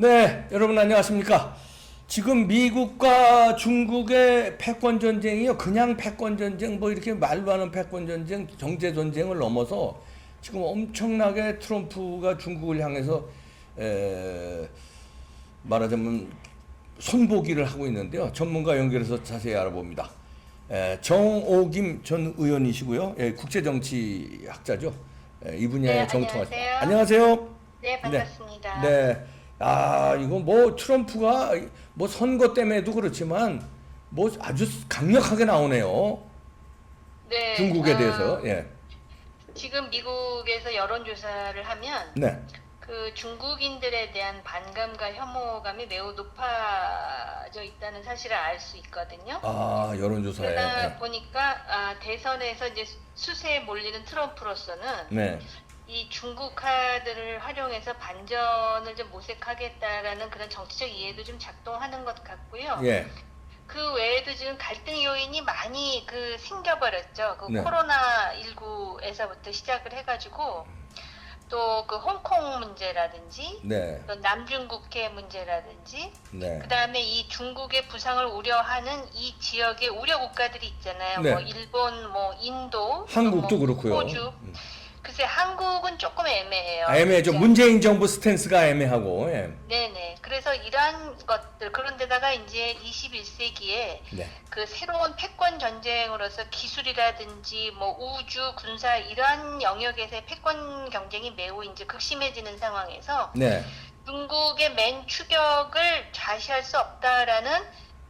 네, 여러분 안녕하십니까? 지금 미국과 중국의 패권 전쟁이요, 그냥 패권 전쟁, 뭐 이렇게 말로 하는 패권 전쟁, 경제 전쟁을 넘어서 지금 엄청나게 트럼프가 중국을 향해서 말하자면 손보기를 하고 있는데요. 전문가 연결해서 자세히 알아봅니다. 정오김 전 의원이시고요, 국제정치학자죠. 이 분야에 네, 정통하십니다. 안녕하세요. 안녕하세요. 네, 네, 반갑습니다. 네. 아, 이거 뭐 트럼프가 뭐 선거 때문에도 그렇지만 뭐 아주 강력하게 나오네요. 네, 중국에 대해서. 예. 지금 미국에서 여론조사를 하면 네. 그 중국인들에 대한 반감과 혐오감이 매우 높아져 있다는 사실을 알 수 있거든요. 아, 여론조사에. 그러다 예. 보니까 대선에서 이제 수세에 몰리는 트럼프로서는 네. 이 중국 카드를 활용해서 반전을 좀 모색하겠다라는 그런 정치적 이해도 좀 작동하는 것 같고요. 예. 그 외에도 지금 갈등 요인이 많이 생겨버렸죠. 그 네. 코로나19에서부터 시작을 해가지고 또 그 홍콩 문제라든지 네. 또 남중국해 문제라든지 네. 그 다음에 이 중국의 부상을 우려하는 이 지역의 우려 국가들이 있잖아요. 네. 뭐 일본, 뭐 인도, 한국도 또 뭐 그렇고요. 호주. 글쎄 한국은 조금 애매해요. 애매하죠. 진짜. 문재인 정부 스탠스가 애매하고. 예. 네네. 그래서 이러한 것들, 그런데다가 이제 21세기에 네. 그 새로운 패권 전쟁으로서 기술이라든지 뭐 우주, 군사 이러한 영역에서의 패권 경쟁이 매우 이제 극심해지는 상황에서 네. 중국의 맨 추격을 좌시할 수 없다라는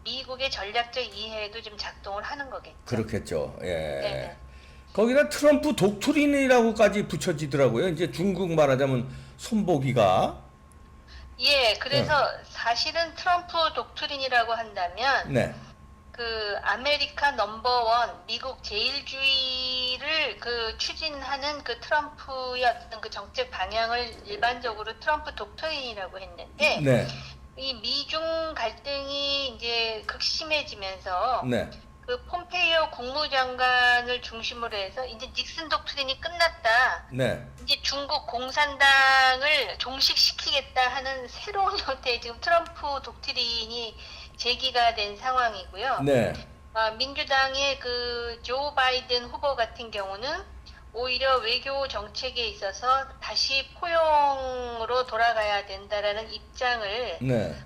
미국의 전략적 이해도 좀 작동을 하는 거겠죠. 그렇겠죠. 예. 네네. 거기다 트럼프 독트린이라고까지 붙여지더라고요. 이제 중국 말하자면 손보기가. 예, 그래서 사실은 트럼프 독트린이라고 한다면 네. 그 아메리카 넘버원 미국 제일주의를 그 추진하는 그 트럼프의 어떤 그 정책 방향을 일반적으로 트럼프 독트린이라고 했는데 네. 이 미중 갈등이 이제 극심해지면서 네. 그 폼페이오 국무장관을 중심으로 해서 이제 닉슨 독트린이 끝났다. 네. 이제 중국 공산당을 종식시키겠다 하는 새로운 형태의 지금 트럼프 독트린이 제기가 된 상황이고요. 네. 민주당의 그 조 바이든 후보 같은 경우는 오히려 외교 정책에 있어서 다시 포용으로 돌아가야 된다라는 입장을 네.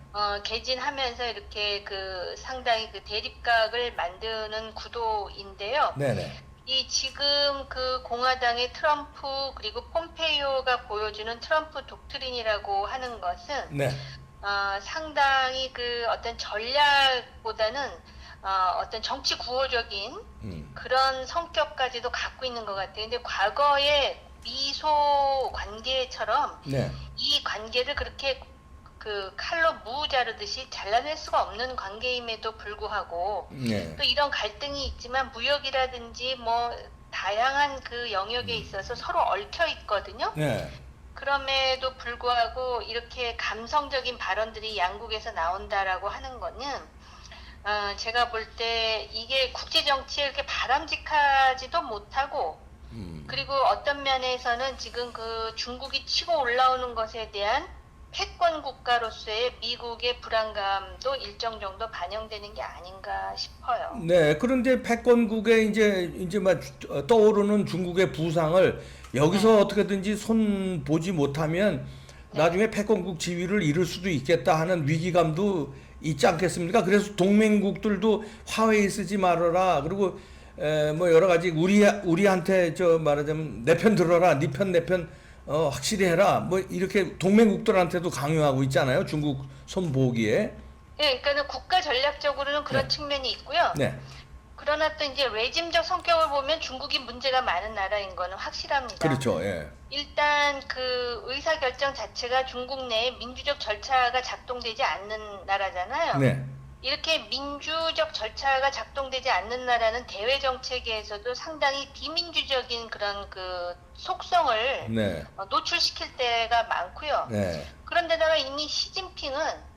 개진하면서 이렇게 그 상당히 그 대립각을 만드는 구도인데요. 네네. 이 지금 그 공화당의 트럼프 그리고 폼페이오가 보여주는 트럼프 독트린이라고 하는 것은 네. 상당히 그 어떤 전략보다는 어떤 정치 구호적인 그런 성격까지도 갖고 있는 것 같아요. 근데 과거의 미소 관계처럼 네. 이 관계를 그렇게 그 칼로 무 자르듯이 잘라낼 수가 없는 관계임에도 불구하고 네. 또 이런 갈등이 있지만 무역이라든지 뭐 다양한 그 영역에 있어서 서로 얽혀 있거든요. 네. 그럼에도 불구하고 이렇게 감성적인 발언들이 양국에서 나온다라고 하는 거는 제가 볼 때 이게 국제 정치에 이렇게 바람직하지도 못하고 그리고 어떤 면에서는 지금 그 중국이 치고 올라오는 것에 대한 패권 국가로서의 미국의 불안감도 일정 정도 반영되는 게 아닌가 싶어요. 네. 그런데 패권국에 이제 막 떠오르는 중국의 부상을 여기서 어떻게든지 손 보지 못하면 나중에 패권국 지위를 잃을 수도 있겠다 하는 위기감도 있지 않겠습니까? 그래서 동맹국들도 화웨이 쓰지 말아라. 그리고 뭐 여러 가지 우리한테 저 말하자면 내 편 들어라. 네 편 내 편 확실히 해라. 뭐 이렇게 동맹국들한테도 강요하고 있잖아요. 중국 손보기에. 네, 그러니까는 국가 전략적으로는 그런 네. 측면이 있고요. 네. 그러나 또 이제 레짐적 성격을 보면 중국이 문제가 많은 나라인 거는 확실합니다. 그렇죠. 예. 일단 그 의사결정 자체가 중국 내에 민주적 절차가 작동되지 않는 나라잖아요. 네. 이렇게 민주적 절차가 작동되지 않는 나라는 대외 정책에서도 상당히 비민주적인 그런 그 속성을 네. 노출시킬 때가 많고요. 네. 그런데다가 이미 시진핑은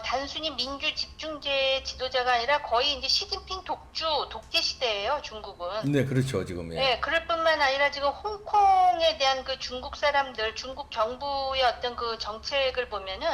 단순히 민주 집중제 지도자가 아니라 거의 이제 시진핑 독재 시대예요, 중국은. 네, 그렇죠. 지금. 예. 네, 그럴 뿐만 아니라 지금 홍콩에 대한 그 중국 사람들, 중국 정부의 어떤 그 정책을 보면은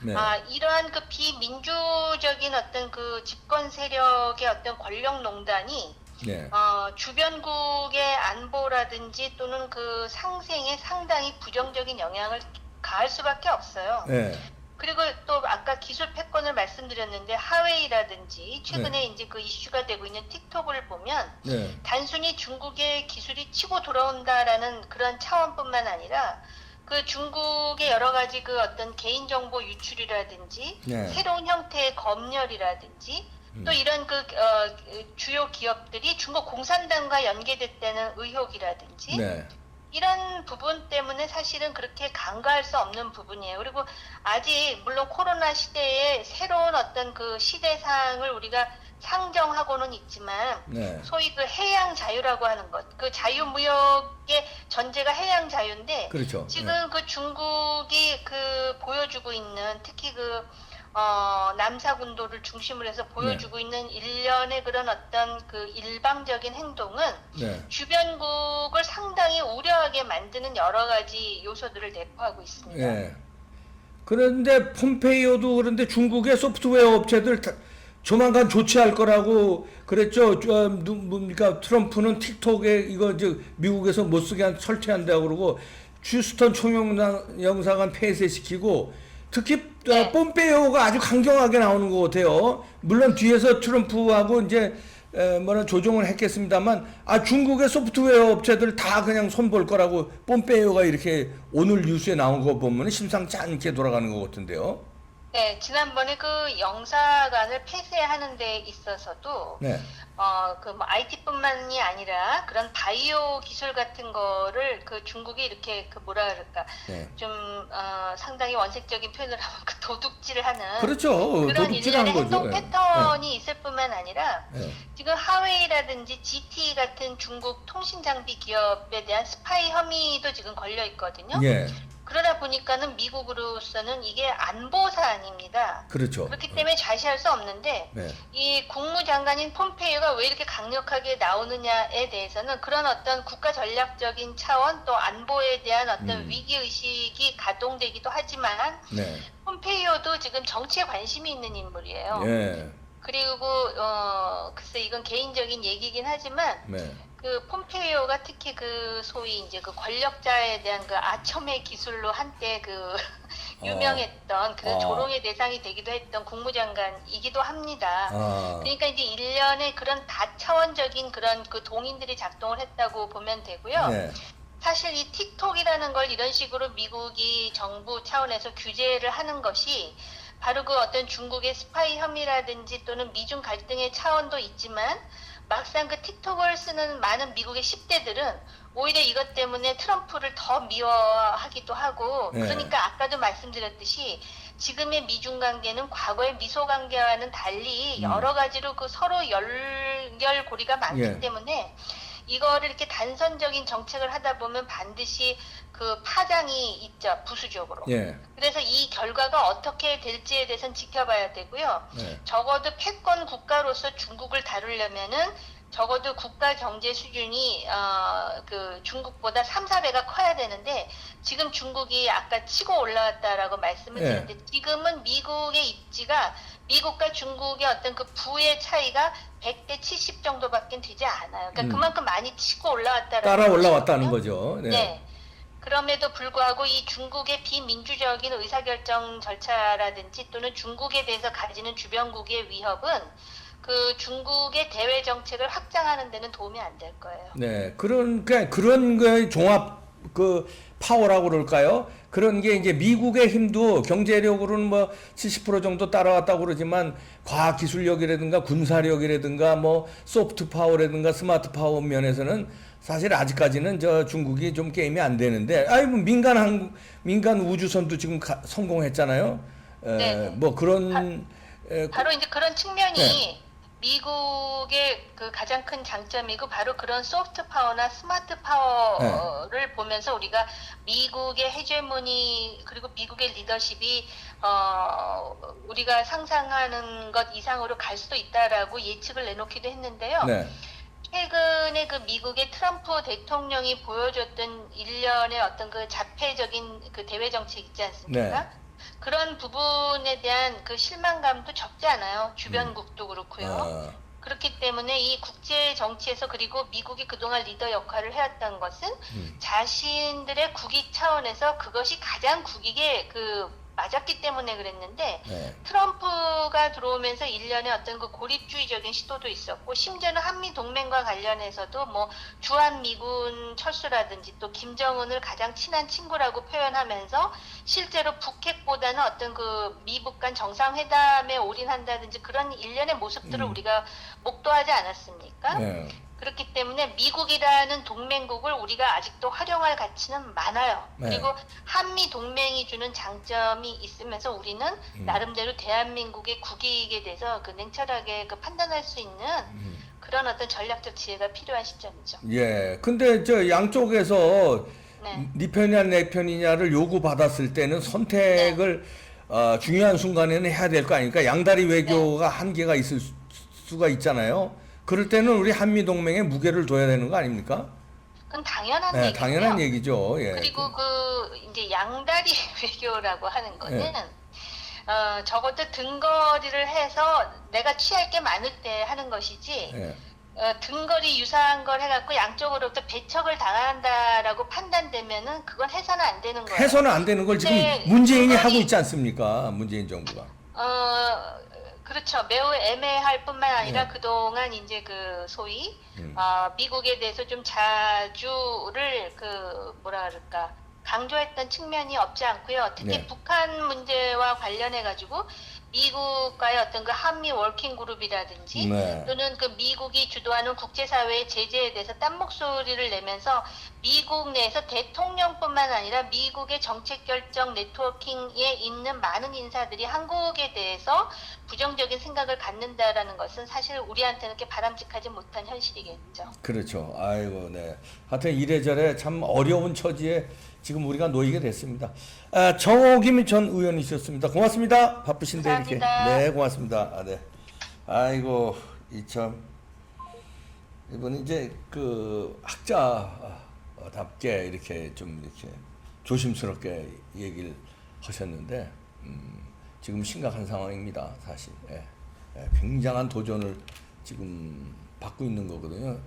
네. 이러한 그 비민주적인 어떤 그 집권 세력의 어떤 권력농단이 네. 주변국의 안보라든지 또는 그 상생에 상당히 부정적인 영향을 가할 수밖에 없어요. 네. 그리고 또 아까 기술 패권을 말씀드렸는데 하웨이라든지 최근에 이제 그 이슈가 되고 있는 틱톡을 보면 네. 단순히 중국의 기술이 치고 돌아온다라는 그런 차원뿐만 아니라 그 중국의 여러 가지 그 어떤 개인정보 유출이라든지 네. 새로운 형태의 검열이라든지 또 이런 그 주요 기업들이 중국 공산당과 연계됐다는 의혹이라든지 네. 이런 부분 때문에 사실은 그렇게 간과할 수 없는 부분이에요. 그리고 아직 물론 코로나 시대에 새로운 어떤 그 시대상을 우리가 상정하고는 있지만 네. 소위 그 해양 자유라고 하는 것, 그 자유무역의 전제가 해양 자유인데 그렇죠. 지금 그 중국이 그 보여주고 있는 특히 그 남사군도를 중심으로 해서 보여주고 있는 일련의 그런 어떤 그 일방적인 행동은 네. 주변국을 상당히 우려하게 만드는 여러 가지 요소들을 내포하고 있습니다. 예. 그런데 폼페이오도 그런데 중국의 소프트웨어 업체들 조만간 조치할 거라고 그랬죠. 뭡니까 트럼프는 틱톡에 이거 미국에서 못 쓰게 설치한다고 그러고 휴스턴 총영사관 폐쇄시키고 특히 네. 폼페이오가 아주 강경하게 나오는 것 같아요. 물론 뒤에서 트럼프하고 이제 조정을 했겠습니다만 중국의 소프트웨어 업체들 다 그냥 손볼 거라고 폼페이오가 이렇게 오늘 뉴스에 나온 거 보면 심상치 않게 돌아가는 것 같은데요. 네, 지난번에 그 영사관을 폐쇄하는 데 있어서도 네. 그 뭐 IT뿐만이 아니라 그런 바이오 기술 같은 거를 그 중국이 이렇게 그 뭐라 그럴까 네. 좀 상당히 원색적인 표현을 하면 그 도둑질을 하는 그렇죠. 그런 도둑질한 일련의 거죠. 행동 예. 패턴이 있을 뿐만 아니라 예. 지금 하웨이라든지 GT 같은 중국 통신 장비 기업에 대한 스파이 혐의도 지금 걸려 있거든요. 예. 그러다 보니까는 미국으로서는 이게 안보 사안입니다. 그렇죠. 그렇기 때문에 좌시할 수 없는데 네. 이 국무장관인 폼페이오가 왜 이렇게 강력하게 나오느냐에 대해서는 그런 어떤 국가 전략적인 차원 또 안보에 대한 어떤 위기 의식이 가동되기도 하지만 네. 폼페이오도 지금 정치에 관심이 있는 인물이에요. 예. 그리고 글쎄 이건 개인적인 얘기긴 하지만 네. 그 폼페이오가 특히 그 소위 이제 그 권력자에 대한 그 아첨의 기술로 한때 그 유명했던 그 조롱의 대상이 되기도 했던 국무장관이기도 합니다. 그러니까 이제 일련의 그런 다차원적인 그런 그 동인들이 작동을 했다고 보면 되고요. 네. 사실 이 틱톡이라는 걸 이런 식으로 미국이 정부 차원에서 규제를 하는 것이 바로 그 어떤 중국의 스파이 혐의라든지 또는 미중 갈등의 차원도 있지만 막상 그 틱톡을 쓰는 많은 미국의 10대들은 오히려 이것 때문에 트럼프를 더 미워하기도 하고 네. 그러니까 아까도 말씀드렸듯이 지금의 미중 관계는 과거의 미소 관계와는 달리 여러 가지로 그 서로 연결고리가 많기 예. 때문에 이거를 이렇게 단선적인 정책을 하다 보면 반드시 그 파장이 있죠, 부수적으로. 예. 그래서 이 결과가 어떻게 될지에 대해서는 지켜봐야 되고요. 네. 적어도 패권 국가로서 중국을 다루려면은 적어도 국가 경제 수준이 그 중국보다 3, 4배가 커야 되는데 지금 중국이 아까 치고 올라왔다라고 말씀을 드렸는데 지금은 미국의 입지가 미국과 중국의 어떤 그 부의 차이가 100대 70 정도밖에 되지 않아요. 그러니까 그만큼 많이 치고 올라왔다라는 따라 올라왔다는 것이거든요. 거죠. 네. 네. 그럼에도 불구하고 이 중국의 비민주적인 의사결정 절차라든지 또는 중국에 대해서 가지는 주변국의 위협은 그 중국의 대외 정책을 확장하는 데는 도움이 안 될 거예요. 네. 그런 그 종합 그 파워라고 그럴까요? 그런 게 이제 미국의 힘도 경제력으로는 뭐 70% 정도 따라왔다고 그러지만 과학기술력이라든가 군사력이라든가 뭐 소프트 파워라든가 스마트 파워 면에서는 사실 아직까지는 중국이 좀 게임이 안 되는데 뭐 민간 우주선도 지금 성공했잖아요. 뭐 그런 바로 이제 그런 측면이 네. 미국의 그 가장 큰 장점이고 바로 그런 소프트 파워나 스마트 파워를 보면서 우리가 미국의 헤게모니 그리고 미국의 리더십이 우리가 상상하는 것 이상으로 갈 수도 있다라고 예측을 내놓기도 했는데요. 네. 최근에 그 미국의 트럼프 대통령이 보여줬던 일련의 어떤 그 자폐적인 그 대외 정책 있지 않습니까? 네. 그런 부분에 대한 그 실망감도 적지 않아요. 주변국도 그렇고요. 아, 그렇기 때문에 이 국제 정치에서 그리고 미국이 그동안 리더 역할을 해왔던 것은 자신들의 국익 차원에서 그것이 가장 국익에 맞았기 때문에 그랬는데 네. 트럼프가 들어오면서 일련의 어떤 그 고립주의적인 시도도 있었고 심지어는 한미 동맹과 관련해서도 뭐 주한미군 철수라든지 또 김정은을 가장 친한 친구라고 표현하면서 실제로 북핵보다는 어떤 그 미북 간 정상회담에 올인한다든지 그런 일련의 모습들을 우리가 목도하지 않았습니까? 네. 그렇기 때문에 미국이라는 동맹국을 우리가 아직도 활용할 가치는 많아요. 네. 그리고 한미 동맹이 주는 장점이 있으면서 우리는 나름대로 대한민국의 국익에 대해서 그 냉철하게 그 판단할 수 있는 그런 어떤 전략적 지혜가 필요한 시점이죠. 예. 근데 저 양쪽에서 네. 네 편이냐 내 편이냐를 요구받았을 때는 선택을 중요한 순간에는 해야 될 거 아닙니까? 양다리 외교가 한계가 있을 수가 있잖아요. 그럴 때는 우리 한미 동맹에 무게를 둬야 되는 거 아닙니까? 그건 당연한 네, 얘기고요. 당연한 얘기죠. 예. 그리고 이제 양다리 외교라고 하는 거는 네. 적어도 등거리를 해서 내가 취할 게 많을 때 하는 것이지 예. 등거리 유사한 걸 해갖고 양쪽으로부터 배척을 당한다라고 판단되면은 그건 해서는 안 되는 거예요. 해서는 안 되는 걸 지금 근데 문재인이 등거리- 하고 있지 않습니까? 문재인 정부가. 그렇죠. 매우 애매할 뿐만 아니라 네. 그동안 이제 그 소위 미국에 대해서 좀 자주를 뭐라 그럴까 강조했던 측면이 없지 않고요. 특히 네. 북한 문제와 관련해 가지고 미국과의 어떤 그 한미 워킹 그룹이라든지 네. 또는 그 미국이 주도하는 국제사회의 제재에 대해서 딴 목소리를 내면서 미국 내에서 대통령뿐만 아니라 미국의 정책 결정 네트워킹에 있는 많은 인사들이 한국에 대해서 부정적인 생각을 갖는다라는 것은 사실 우리한테는 그렇게 바람직하지 못한 현실이겠죠. 그렇죠. 아이고, 네. 하여튼 이래저래 참 어려운 처지에 지금 우리가 놓이게 됐습니다. 정옥임 전 의원이셨습니다. 고맙습니다. 바쁘신데 감사합니다. 이렇게. 네, 고맙습니다. 네. 아이고, 이번 이제 그 학자답게 이렇게 좀 이렇게 조심스럽게 얘기를 하셨는데, 지금 심각한 상황입니다, 사실. 예. 굉장한 도전을 지금 받고 있는 거거든요.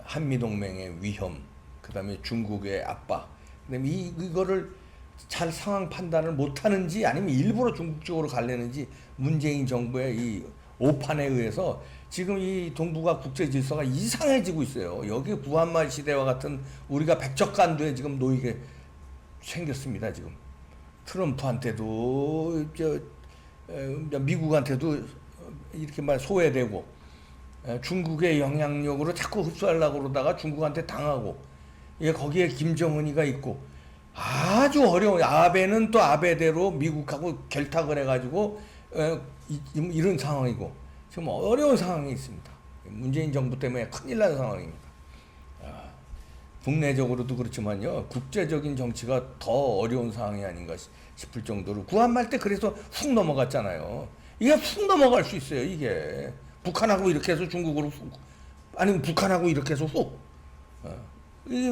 한미동맹의 위험, 그 다음에 중국의 압박, 그 다음에 이거를 잘 상황 판단을 못하는지 아니면 일부러 중국 쪽으로 가려는지 문재인 정부의 이 오판에 의해서 지금 이 동북아 국제 질서가 이상해지고 있어요. 여기 구한말 시대와 같은 우리가 백척간도에 지금 놓이게 생겼습니다, 지금. 트럼프한테도 미국한테도 이렇게 말 소외되고 중국의 영향력으로 자꾸 흡수하려고 그러다가 중국한테 당하고 거기에 김정은이가 있고 아주 어려운 아베는 또 아베대로 미국하고 결탁을 해가지고 이런 상황이고 지금 어려운 상황이 있습니다. 문재인 정부 때문에 큰일 난 상황입니다. 국내적으로도 그렇지만요, 국제적인 정치가 더 어려운 상황이 아닌가 싶을 정도로 구한말 때 그래서 훅 넘어갔잖아요. 이게 훅 넘어갈 수 있어요. 이게 북한하고 이렇게 해서 중국으로 훅, 아니면 북한하고 이렇게 해서 훅. 이게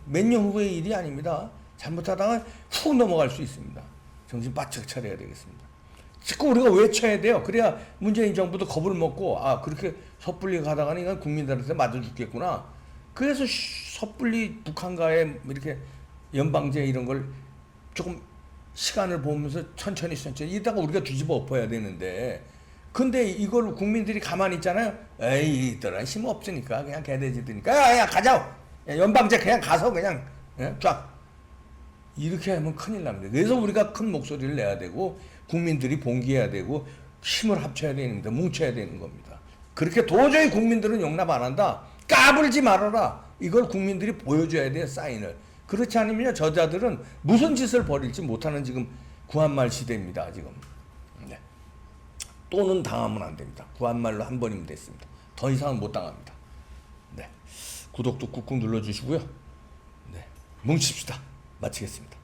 몇 년 후의 일이 아닙니다. 잘못하다가 훅 넘어갈 수 있습니다. 정신 바짝 차려야 되겠습니다. 자꾸 우리가 외쳐야 돼요. 그래야 문재인 정부도 겁을 먹고 그렇게 섣불리 가다가는 이건 국민들한테 맞아 죽겠구나. 그래서 섣불리 북한과의 이렇게 연방제 이런 걸 조금 시간을 보면서 천천히 이따가 우리가 뒤집어 엎어야 되는데, 근데 이걸 국민들이 가만히 있잖아요. 에이 이들아 힘 없으니까 그냥 개돼지드니까 야 가자, 연방제 그냥 가서 그냥 쫙 이렇게 하면 큰일 납니다. 그래서 우리가 큰 목소리를 내야 되고 국민들이 봉기해야 되고 힘을 합쳐야 됩니다. 뭉쳐야 되는 겁니다. 그렇게 도저히 국민들은 용납 안 한다, 까불지 말아라, 이걸 국민들이 보여줘야 돼요, 사인을. 그렇지 않으면 저자들은 무슨 짓을 벌일지 못하는 지금 구한말 시대입니다, 지금. 네. 또는 당하면 안 됩니다. 구한말로 한 번이면 됐습니다. 더 이상은 못 당합니다. 네. 구독도 꾹꾹 눌러주시고요. 네. 뭉칩시다. 마치겠습니다.